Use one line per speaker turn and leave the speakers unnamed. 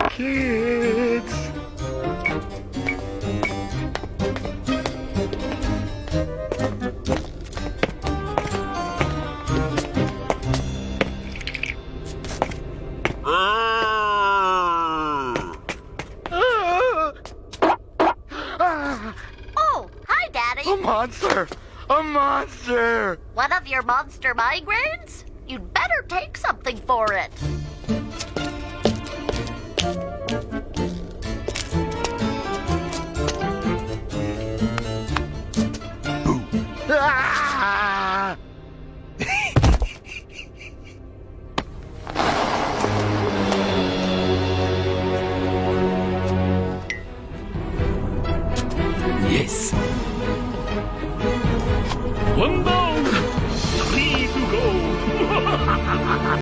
Kids!
Oh, hi, Daddy.
A monster! A monster!
One of your monster migraines? You'd better take something for it.
Ah!